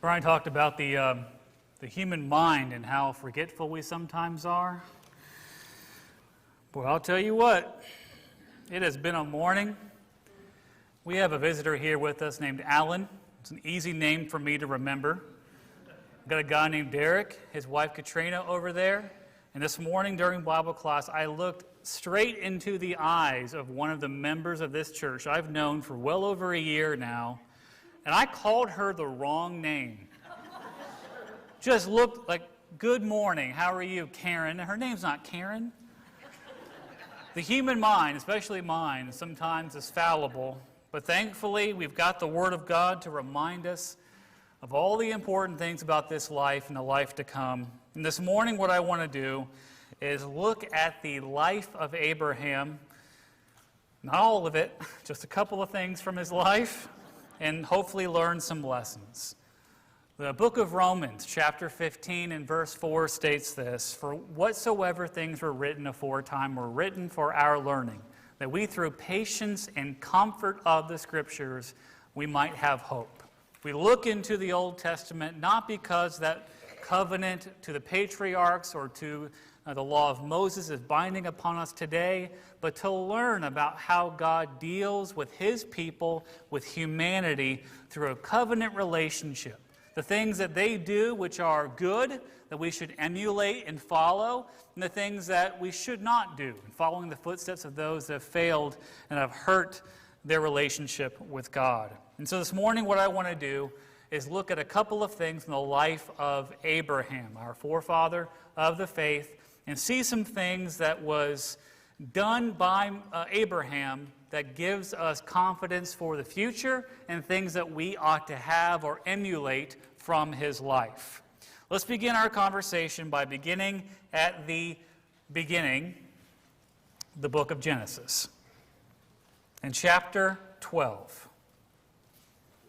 Brian talked about the human mind and how forgetful we sometimes are. Boy, I'll tell you what, it has been a morning. We have a visitor here with us named Alan. It's an easy name for me to remember. I've got a guy named Derek, his wife Katrina over there. And this morning during Bible class, I looked straight into the eyes of one of the members of this church I've known for well over a year now, and I called her the wrong name. Just looked like, "Good morning, how are you, Karen?" And her name's not Karen. The human mind, especially mine, sometimes is fallible, but thankfully we've got the Word of God to remind us of all the important things about this life and the life to come. And this morning what I want to do is look at the life of Abraham, not all of it, just a couple of things from his life, and hopefully learn some lessons. The book of Romans, chapter 15 and verse 4 states this: "For whatsoever things were written aforetime were written for our learning, that we through patience and comfort of the Scriptures we might have hope." We look into the Old Testament not because that covenant to the patriarchs or to the law of Moses is binding upon us today, but to learn about how God deals with His people, with humanity, through a covenant relationship. The things that they do which are good, that we should emulate and follow, and the things that we should not do, and following the footsteps of those that have failed and have hurt their relationship with God. And so this morning what I want to do is look at a couple of things in the life of Abraham, our forefather of the faith, and see some things that was done by Abraham that gives us confidence for the future and things that we ought to have or emulate from his life. Let's begin our conversation by beginning at the beginning, the book of Genesis, in chapter 12.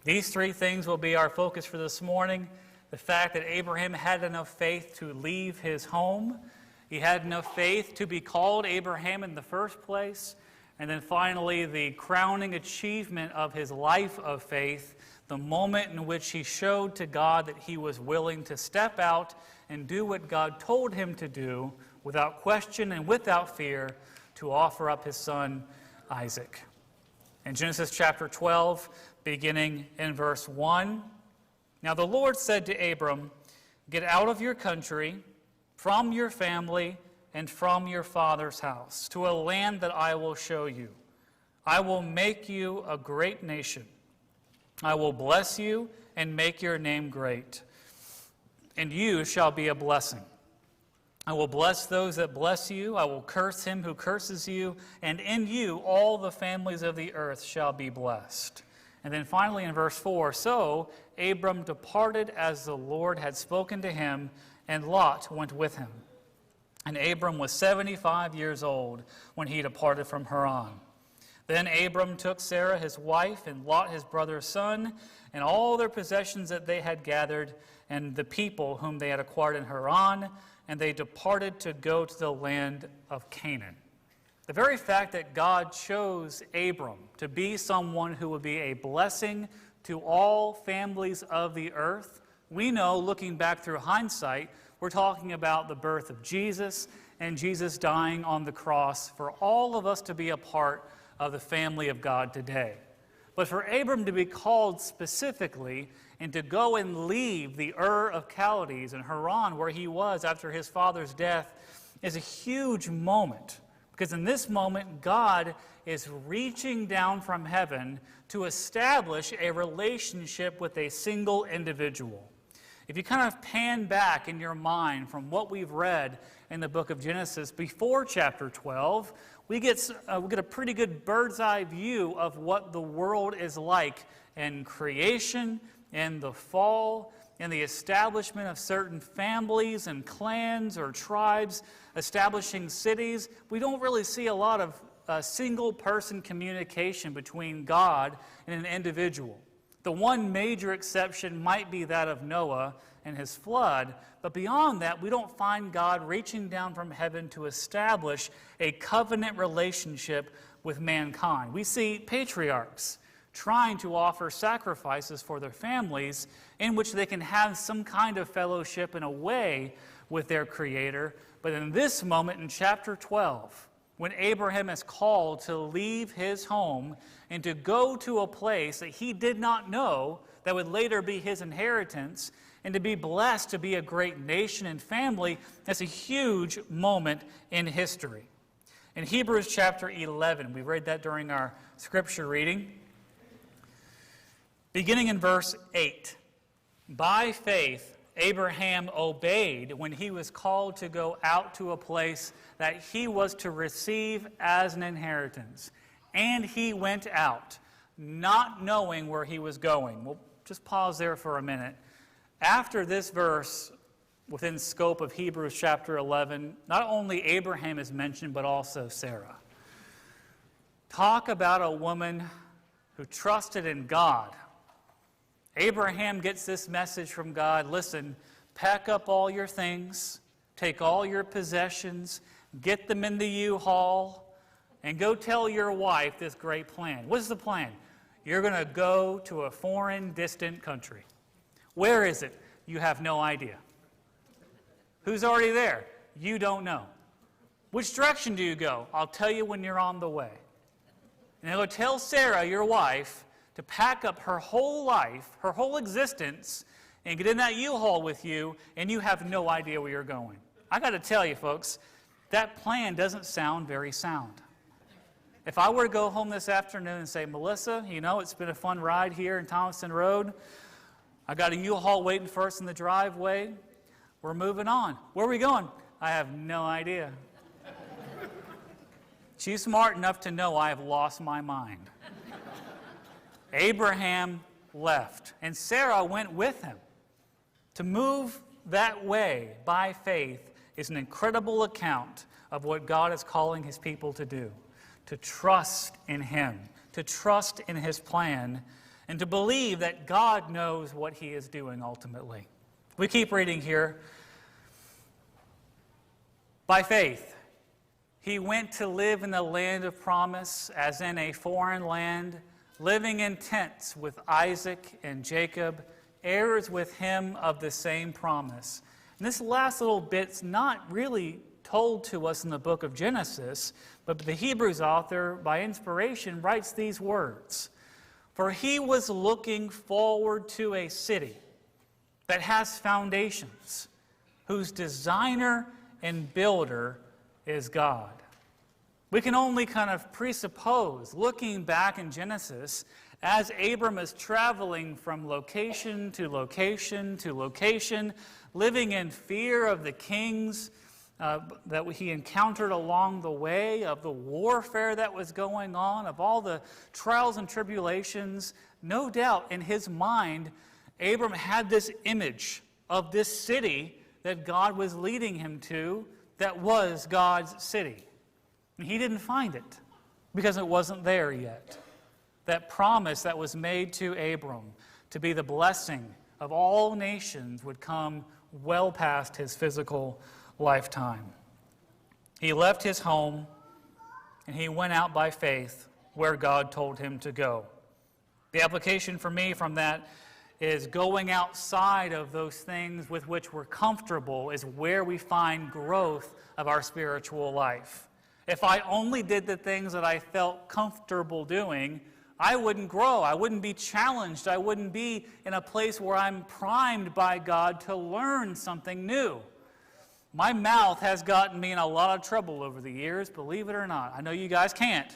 These three things will be our focus for this morning. The fact that Abraham had enough faith to leave his home. He had enough faith to be called Abraham in the first place. And then finally, the crowning achievement of his life of faith, the moment in which he showed to God that he was willing to step out and do what God told him to do without question and without fear, to offer up his son Isaac. In Genesis chapter 12, beginning in verse 1, "Now the Lord said to Abram, 'Get out of your country, from your family, and from your father's house, to a land that I will show you. I will make you a great nation. I will bless you and make your name great, and you shall be a blessing. I will bless those that bless you. I will curse him who curses you, and in you all the families of the earth shall be blessed.'" And then finally in verse 4, "So Abram departed as the Lord had spoken to him, and Lot went with him. And Abram was 75 years old when he departed from Haran. Then Abram took Sarah his wife, and Lot his brother's son, and all their possessions that they had gathered, and the people whom they had acquired in Haran, and they departed to go to the land of Canaan." The very fact that God chose Abram to be someone who would be a blessing to all families of the earth, we know, looking back through hindsight, we're talking about the birth of Jesus and Jesus dying on the cross for all of us to be a part of the family of God today. But for Abram to be called specifically and to go and leave the Ur of Chaldees in Haran, where he was after his father's death, is a huge moment. Because in this moment, God is reaching down from heaven to establish a relationship with a single individual. If you kind of pan back in your mind from what we've read in the book of Genesis before chapter 12, we get a pretty good bird's eye view of what the world is like in creation, in the fall, in the establishment of certain families and clans or tribes, establishing cities. We don't really see a lot of single-person communication between God and an individual. The one major exception might be that of Noah and his flood, but beyond that, we don't find God reaching down from heaven to establish a covenant relationship with mankind. We see patriarchs trying to offer sacrifices for their families in which they can have some kind of fellowship in a way with their Creator. But in this moment in chapter 12, when Abraham is called to leave his home and to go to a place that he did not know that would later be his inheritance, and to be blessed to be a great nation and family, that's a huge moment in history. In Hebrews chapter 11, we read that during our scripture reading, beginning in verse 8, by faith Abraham obeyed when he was called to go out to a place that he was to receive as an inheritance. And he went out, not knowing where he was going. We'll just pause there for a minute. After this verse, within scope of Hebrews chapter 11, not only Abraham is mentioned, but also Sarah. Talk about a woman who trusted in God. Abraham gets this message from God: listen, pack up all your things, take all your possessions, get them in the U-Haul, and go tell your wife this great plan. What's the plan? You're going to go to a foreign, distant country. Where is it? You have no idea. Who's already there? You don't know. Which direction do you go? I'll tell you when you're on the way. And go tell Sarah, your wife, to pack up her whole life, her whole existence, and get in that U-Haul with you, and you have no idea where you're going. I got to tell you, folks, that plan doesn't sound very sound. If I were to go home this afternoon and say, Melissa, you know, it's been a fun ride here in Thomaston Road. I got a U-Haul waiting for us in the driveway. We're moving on. Where are we going? I have no idea. She's smart enough to know I have lost my mind. Abraham left, and Sarah went with him. To move that way by faith is an incredible account of what God is calling his people to do. To trust in him, to trust in his plan, and to believe that God knows what he is doing ultimately. We keep reading here. By faith, he went to live in the land of promise, as in a foreign land, living in tents with Isaac and Jacob, heirs with him of the same promise. And this last little bit's not really told to us in the book of Genesis, but the Hebrews author, by inspiration, writes these words: for he was looking forward to a city that has foundations, whose designer and builder is God. We can only kind of presuppose, looking back in Genesis, as Abram is traveling from location to location to location, living in fear of the kings that he encountered along the way, of the warfare that was going on, of all the trials and tribulations. No doubt in his mind, Abram had this image of this city that God was leading him to, that was God's city. And he didn't find it because it wasn't there yet. That promise that was made to Abram to be the blessing of all nations would come well past his physical lifetime. He left his home and he went out by faith where God told him to go. The application for me from that is going outside of those things with which we're comfortable is where we find growth of our spiritual life. If I only did the things that I felt comfortable doing, I wouldn't grow. I wouldn't be challenged. I wouldn't be in a place where I'm primed by God to learn something new. My mouth has gotten me in a lot of trouble over the years, believe it or not. I know you guys can't.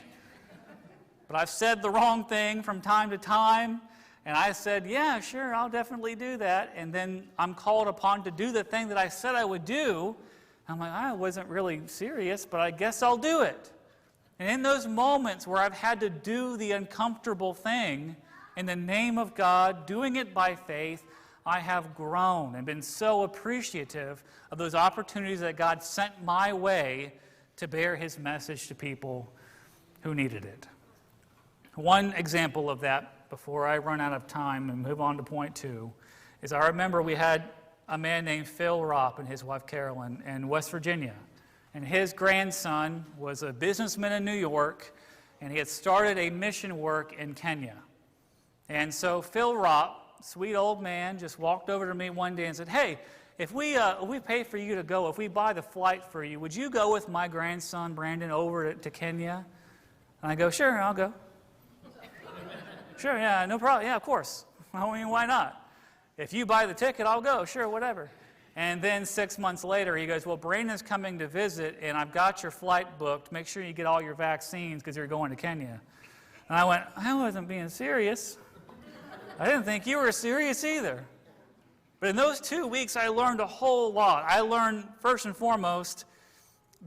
But I've said the wrong thing from time to time, and I said, yeah, sure, I'll definitely do that. And then I'm called upon to do the thing that I said I would do. I'm like, I wasn't really serious, but I guess I'll do it. And in those moments where I've had to do the uncomfortable thing in the name of God, doing it by faith, I have grown and been so appreciative of those opportunities that God sent my way to bear his message to people who needed it. One example of that, before I run out of time and move on to point two, is I remember we had a man named Phil Ropp and his wife Carolyn in West Virginia. And his grandson was a businessman in New York, and he had started a mission work in Kenya. And so Phil Ropp, sweet old man, just walked over to me one day and said, hey, if we pay for you to go, if we buy the flight for you, would you go with my grandson, Brandon, over to Kenya? And I go, sure, I'll go. Sure, yeah, no problem. Yeah, of course. I mean, why not? If you buy the ticket, I'll go. Sure, whatever. And then 6 months later, he goes, well, Brandon's coming to visit, and I've got your flight booked. Make sure you get all your vaccines because you're going to Kenya. And I went, I wasn't being serious. I didn't think you were serious either. But in those 2 weeks, I learned a whole lot. I learned, first and foremost,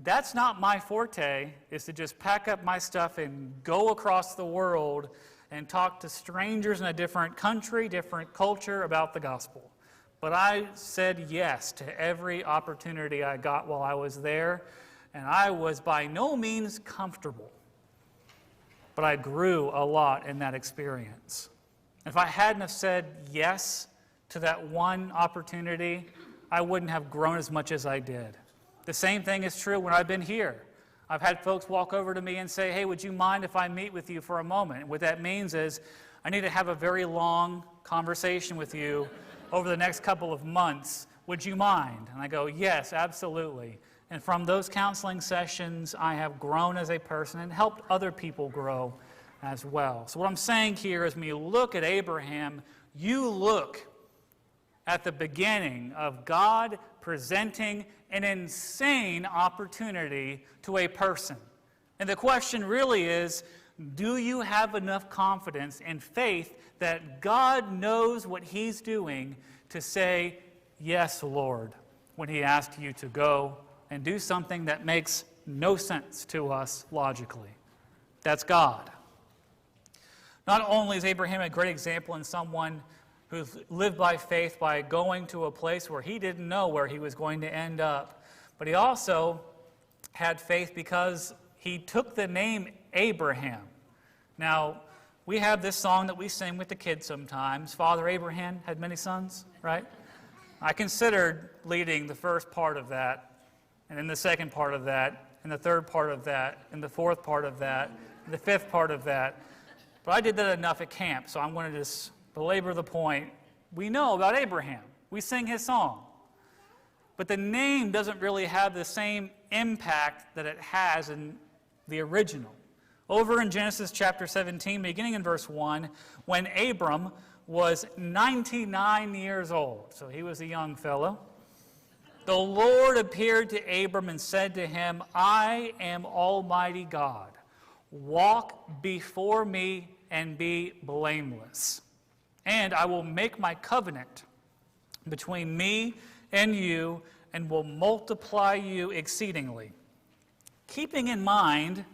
that's not my forte, is to just pack up my stuff and go across the world and talk to strangers in a different country, different culture about the gospel. But I said yes to every opportunity I got while I was there, and I was by no means comfortable. But I grew a lot in that experience. If I hadn't have said yes to that one opportunity, I wouldn't have grown as much as I did. The same thing is true when I've been here. I've had folks walk over to me and say, hey, would you mind if I meet with you for a moment? And what that means is I need to have a very long conversation with you over the next couple of months. Would you mind? And I go, yes, absolutely. And from those counseling sessions, I have grown as a person and helped other people grow as well. So what I'm saying here is when you look at Abraham, you look at the beginning of God presenting an insane opportunity to a person. And the question really is, do you have enough confidence and faith that God knows what He's doing to say, yes, Lord, when He asked you to go and do something that makes no sense to us logically? That's God. Not only is Abraham a great example in someone who lived by faith by going to a place where he didn't know where he was going to end up, but he also had faith because he took the name Abraham. Now, we have this song that we sing with the kids sometimes, Father Abraham had many sons, right? I considered leading the first part of that, and then the second part of that, and the third part of that, and the fourth part of that, and the fifth part of that. But I did that enough at camp, so I'm going to just belabor the point. We know about Abraham. We sing his song. But the name doesn't really have the same impact that it has in the original. Over in Genesis chapter 17, beginning in verse 1, when Abram was 99 years old, so he was a young fellow, the Lord appeared to Abram and said to him, I am Almighty God. Walk before me and be blameless. And I will make my covenant between me and you and will multiply you exceedingly. Keeping in mind,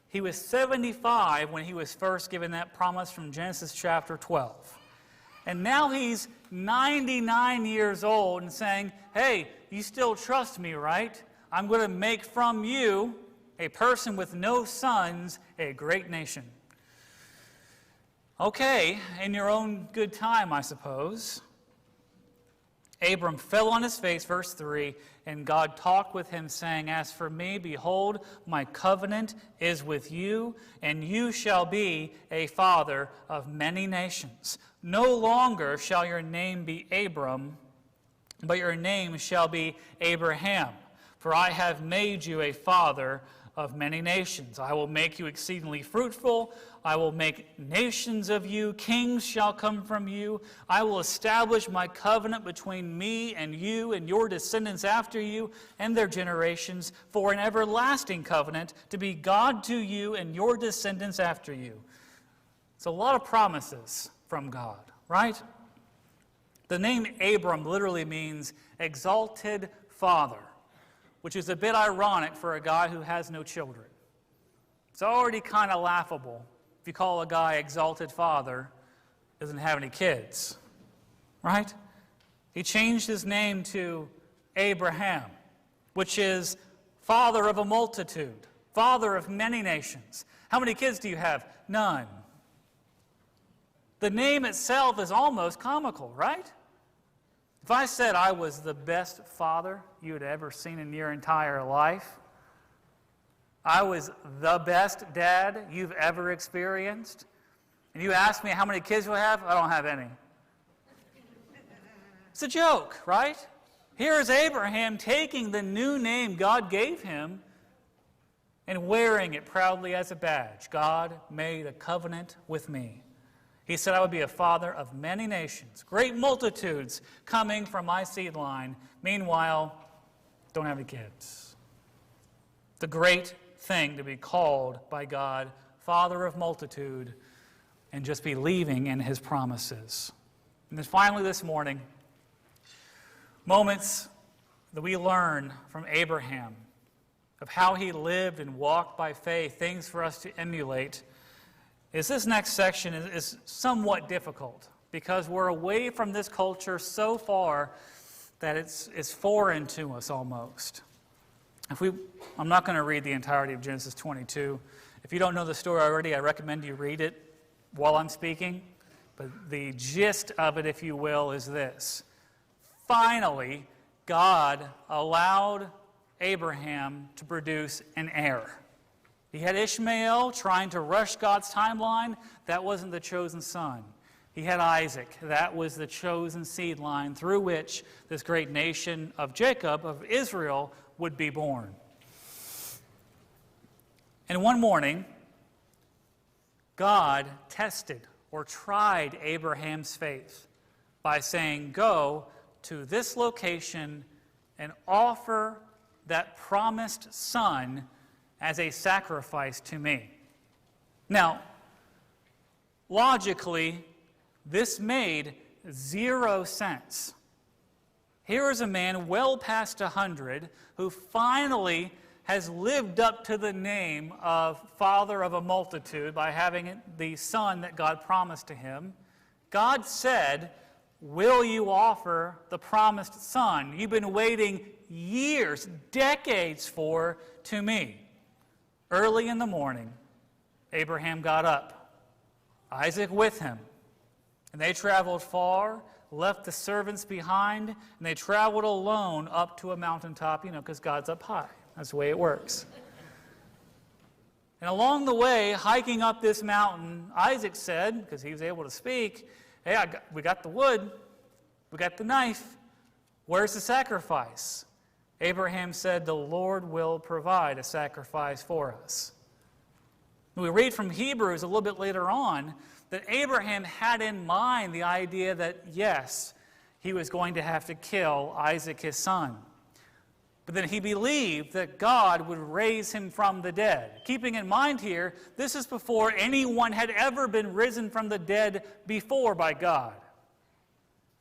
he was 75 when he was first given that promise from Genesis chapter 12. And now he's 99 years old and saying, hey, you still trust me, right? I'm going to make from you, a person with no sons, a great nation. Okay, in your own good time, I suppose. Abram fell on his face, verse 3, and God talked with him, saying, as for me, behold, my covenant is with you, and you shall be a father of many nations. No longer shall your name be Abram, but your name shall be Abraham, for I have made you a father of many nations. I will make you exceedingly fruitful. I will make nations of you. Kings shall come from you. I will establish my covenant between me and you and your descendants after you and their generations for an everlasting covenant to be God to you and your descendants after you. It's a lot of promises from God, right? The name Abram literally means exalted father, which is a bit ironic for a guy who has no children. It's already kind of laughable if you call a guy exalted father, doesn't have any kids, right? He changed his name to Abraham, which is father of a multitude, father of many nations. How many kids do you have? None. The name itself is almost comical, right? If I said I was the best father you had ever seen in your entire life, I was the best dad you've ever experienced, And you ask me how many kids we have? I don't have any. It's a joke, right? Here is Abraham taking the new name God gave him and wearing it proudly as a badge. God made a covenant with me. He said, I would be a father of many nations, great multitudes coming from my seed line. Meanwhile, don't have any kids. The great thing to be called by God, Father of multitude, and just believing in his promises. And then finally this morning, moments that we learn from Abraham of how he lived and walked by faith, things for us to emulate, is this next section is somewhat difficult because we're away from this culture so far that it's foreign to us almost. I'm not going to read the entirety of Genesis 22. If you don't know the story already, I recommend you read it while I'm speaking. But the gist of it, if you will, is this. Finally, God allowed Abraham to produce an heir. He had Ishmael trying to rush God's timeline. That wasn't the chosen son. He had Isaac. That was the chosen seed line through which this great nation of Jacob, of Israel, would be born. And one morning, God tested or tried Abraham's faith by saying, go to this location and offer that promised son as a sacrifice to me. Now, logically, this made 0 sense. Here is a man well past 100 who finally has lived up to the name of father of a multitude by having the son that God promised to him. God said, will you offer the promised son you've been waiting years, decades for to me? Early in the morning, Abraham got up, Isaac with him, and they traveled far, left the servants behind, and they traveled alone up to a mountaintop, because God's up high. That's the way it works. And along the way, hiking up this mountain, Isaac said, because he was able to speak, hey, we got the wood, we got the knife, where's the sacrifice? Abraham said, the Lord will provide a sacrifice for us. We read from Hebrews a little bit later on that Abraham had in mind the idea that, yes, he was going to have to kill Isaac, his son. But then he believed that God would raise him from the dead. Keeping in mind here, this is before anyone had ever been risen from the dead before by God.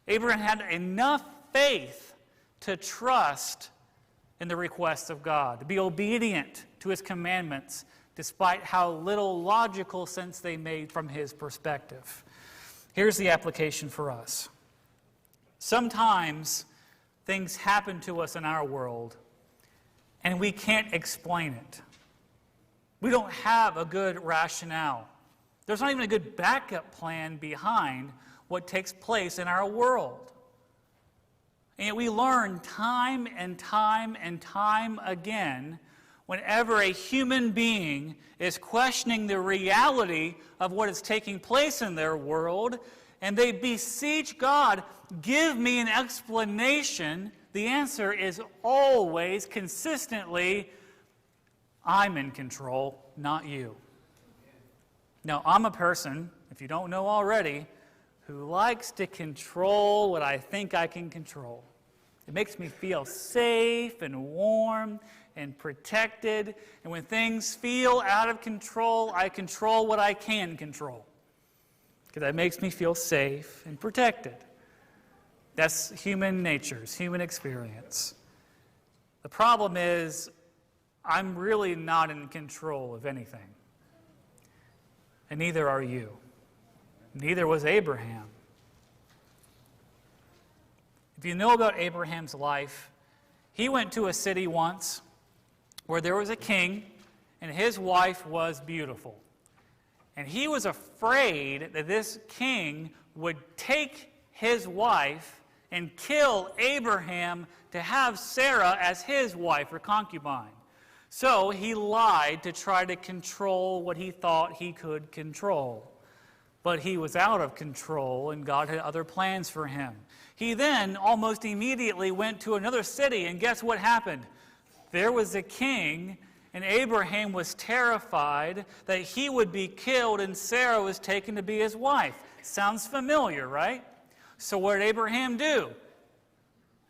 Abraham had enough faith to trust in the requests of God, to be obedient to his commandments, despite how little logical sense they made from his perspective. Here's the application for us. Sometimes things happen to us in our world, and we can't explain it. We don't have a good rationale. There's not even a good backup plan behind what takes place in our world. And yet we learn time and time and time again, whenever a human being is questioning the reality of what is taking place in their world, and they beseech God, give me an explanation, the answer is always, consistently, I'm in control, not you. Now, I'm a person, if you don't know already, who likes to control what I think I can control. It makes me feel safe and warm and protected. And when things feel out of control, I control what I can control, because that makes me feel safe and protected. That's human nature, it's human experience. The problem is, I'm really not in control of anything. And neither are you. Neither was Abraham. If you know about Abraham's life, he went to a city once where there was a king, and his wife was beautiful. And he was afraid that this king would take his wife and kill Abraham to have Sarah as his wife or concubine. So he lied to try to control what he thought he could control. But he was out of control, and God had other plans for him. He then almost immediately went to another city, and guess what happened? There was a king, and Abraham was terrified that he would be killed, and Sarah was taken to be his wife. Sounds familiar, right? So what did Abraham do?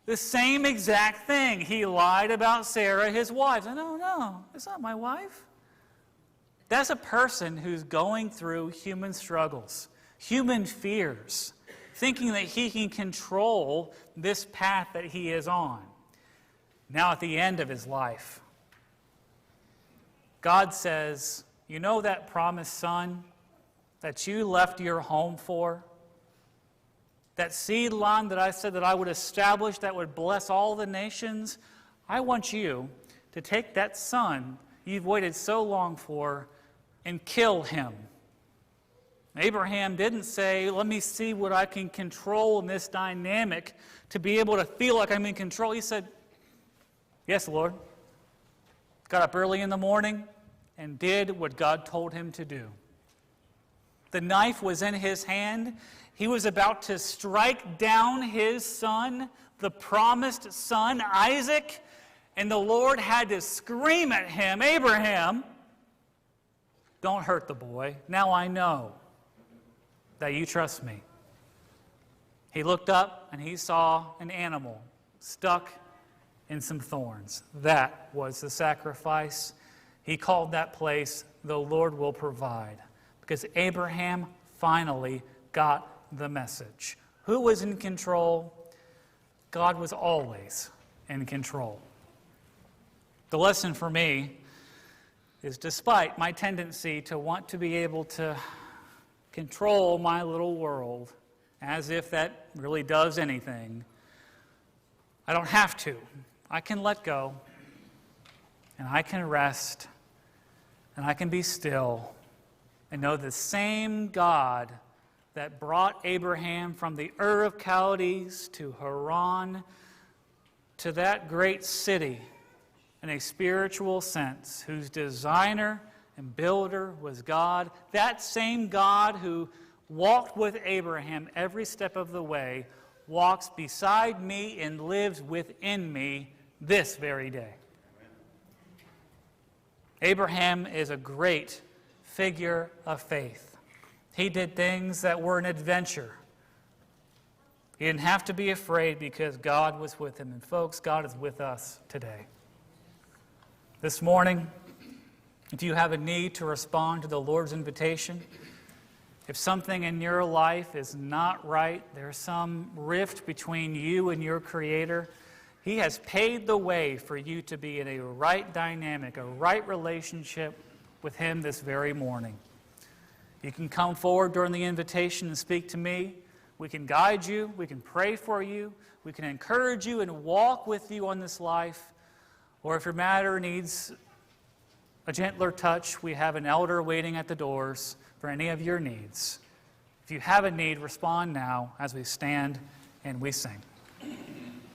The same exact thing. He lied about Sarah, his wife. No, it's not my wife. That's a person who's going through human struggles, human fears, thinking that he can control this path that he is on. Now at the end of his life, God says, you know that promised son that you left your home for? That seed line that I said that I would establish that would bless all the nations? I want you to take that son you've waited so long for and kill him. Abraham didn't say, let me see what I can control in this dynamic to be able to feel like I'm in control. He said, yes, Lord. Got up early in the morning and did what God told him to do. The knife was in his hand. He was about to strike down his son, the promised son, Isaac, and the Lord had to scream at him, Abraham, don't hurt the boy. Now I know that you trust me. He looked up and he saw an animal stuck in some thorns. That was the sacrifice. He called that place, the Lord will provide, because Abraham finally got the message. Who was in control? God was always in control. The lesson for me is, despite my tendency to want to be able to control my little world, as if that really does anything, I don't have to. I can let go, and I can rest, and I can be still, and know the same God that brought Abraham from the Ur of Chaldees to Haran, to that great city, in a spiritual sense, whose designer and builder was God, that same God who walked with Abraham every step of the way, walks beside me and lives within me this very day. Abraham is a great figure of faith. He did things that were an adventure. He didn't have to be afraid because God was with him. And folks, God is with us today. This morning, if you have a need to respond to the Lord's invitation, if something in your life is not right, there's some rift between you and your Creator, He has paid the way for you to be in a right dynamic, a right relationship with Him this very morning. You can come forward during the invitation and speak to me. We can guide you. We can pray for you. We can encourage you and walk with you on this life. Or if your matter needs a gentler touch, we have an elder waiting at the doors for any of your needs. If you have a need, respond now as we stand and we sing.